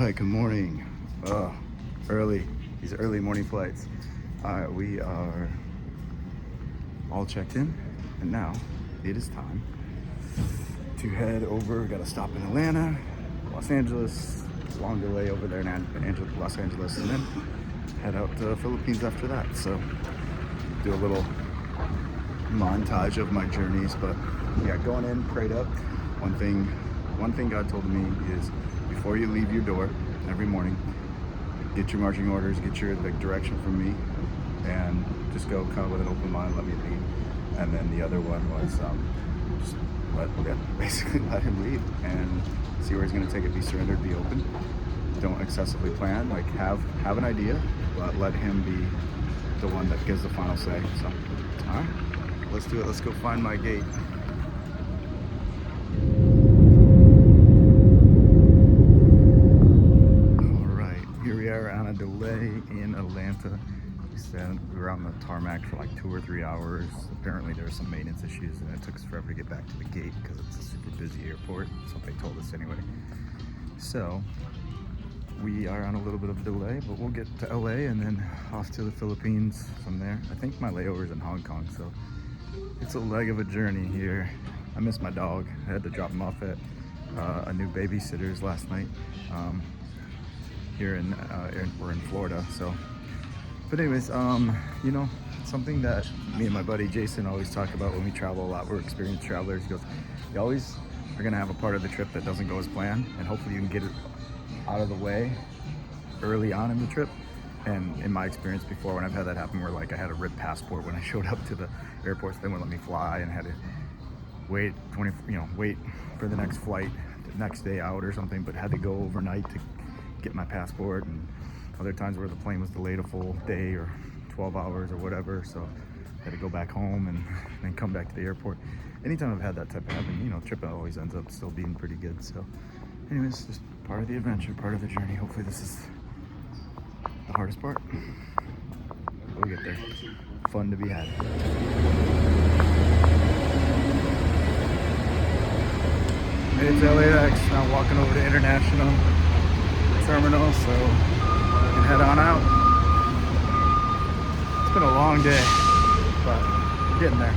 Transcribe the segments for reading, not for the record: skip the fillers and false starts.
right, good morning. Early, these early morning flights. We are all checked in, and now it is time to head over. Got to stop in Atlanta, Los Angeles, long delay over there in Los Angeles, and then head out to the Philippines after that. So do a little montage of my journeys, but yeah, going in, prayed up. One thing God told me is before you leave your door every morning, get your marching orders, get your direction from me, and just go kind of with an open mind, let me lead. And then the other one was just basically let him lead and see where he's going to take it. Be surrendered, be open. Don't excessively plan. Like have an idea, but let him be the one that gives the final say. So, all right, let's do it. Let's go find my gate. On a delay in Atlanta. We were on the tarmac for like 2 or 3 hours. Apparently there were some maintenance issues and it took us forever to get back to the gate because it's a super busy airport. That's what they told us anyway. So we are on a little bit of a delay, but we'll get to LA and then off to the Philippines from there. I think my layover is in Hong Kong, so it's a leg of a journey here. I miss my dog. I had to drop him off at a new babysitter's last night. Here we're in Florida, so. But anyways, you know, something that me and my buddy Jason always talk about when we travel a lot. We're experienced travelers. He goes, you always are gonna have a part of the trip that doesn't go as planned, and hopefully you can get it out of the way early on in the trip. And in my experience before, when I've had that happen, where like I had a ripped passport when I showed up to the airport, so they wouldn't let me fly, and had to wait for the next flight, the next day out or something, but had to go overnight to get my passport, and other times where the plane was delayed a full day or 12 hours or whatever, so I had to go back home and then come back to the airport. Anytime I've had that type of happen, you know, trip always ends up still being pretty good. So anyways, just part of the adventure, part of the journey. Hopefully this is the hardest part. We'll get there. Fun to be had. Made it to LAX, now walking over to International Terminal, so we can head on out. It's been a long day, but we're getting there.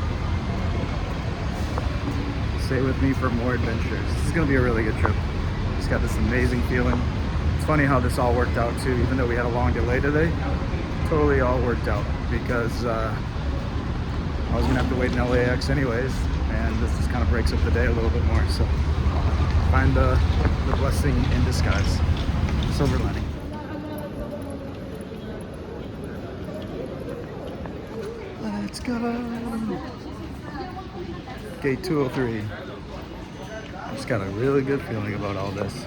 Stay with me for more adventures. This is gonna be a really good trip. Just got this amazing feeling. It's funny how this all worked out too, even though we had a long delay today. Totally all worked out because I was gonna have to wait in LAX anyways, and this just kind of breaks up the day a little bit more. So find the blessing in disguise. Silver lining. Let's go. Gate 203. I just got a really good feeling about all this.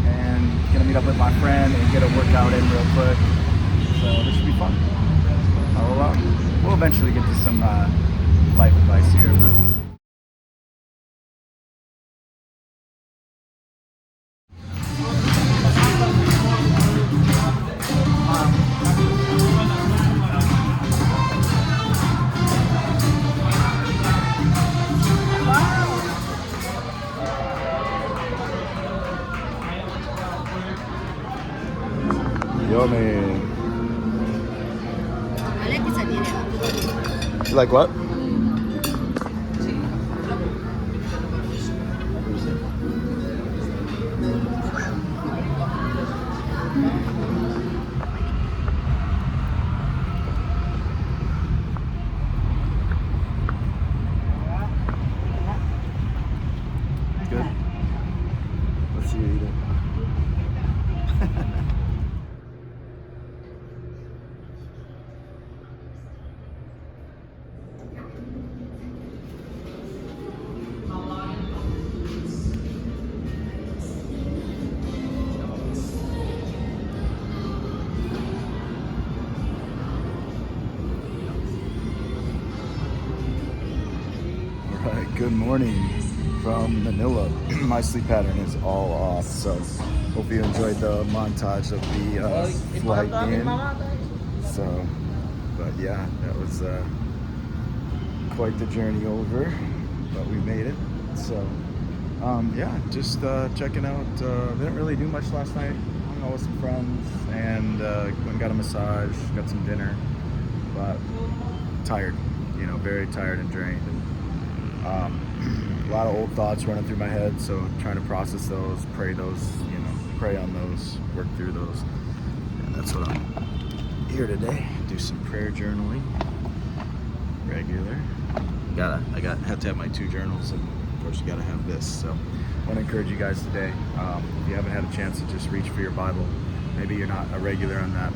And gonna meet up with my friend and get a workout in real quick. So this should be fun. We'll eventually get to some life advice here, but yummy. I like quesadilla. You like what? Good morning from Manila. My sleep pattern is all off, so hope you enjoyed the montage of the flight in. So, but yeah, that was quite the journey over, but we made it. So, yeah, just checking out. Didn't really do much last night. Hung out with some friends and went and got a massage, got some dinner, but tired, very tired and drained. And, a lot of old thoughts running through my head, so trying to process those, pray on those, work through those. And that's what I'm here today. Do some prayer journaling. Regular. Have to have my 2 journals, and of course you gotta have this. So I want to encourage you guys today. If you haven't had a chance to just reach for your Bible, maybe you're not a regular on that.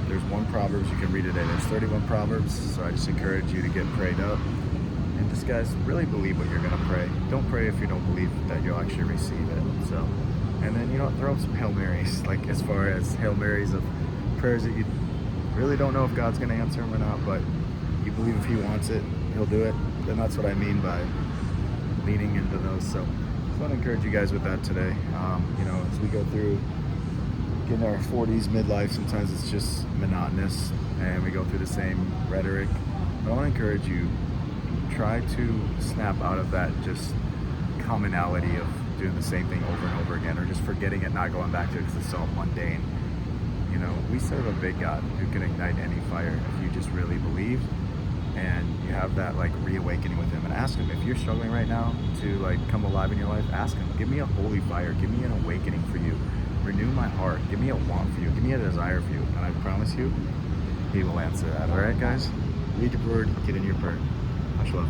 There's 1 Proverbs you can read today. There's 31 Proverbs, so I just encourage you to get prayed up. And just, guys, really believe what you're going to pray. Don't pray if you don't believe that you'll actually receive it. So, and then, throw up some Hail Marys, like as far as Hail Marys of prayers that you really don't know if God's going to answer them or not, but you believe if He wants it, He'll do it. And that's what I mean by leaning into those. So I want to encourage you guys with that today. As we go through getting our 40s, midlife, sometimes it's just monotonous and we go through the same rhetoric. But I want to encourage you, try to snap out of that just commonality of doing the same thing over and over again, or just forgetting it, not going back to it because it's so mundane. We serve a big God who can ignite any fire if you just really believe and you have that reawakening with Him. And ask Him, if you're struggling right now to come alive in your life, ask Him, give me a holy fire, give me an awakening for you, renew my heart, give me a want for you, give me a desire for you, and I promise you He will answer that. All right, guys, read your word, get in your prayer. Much love.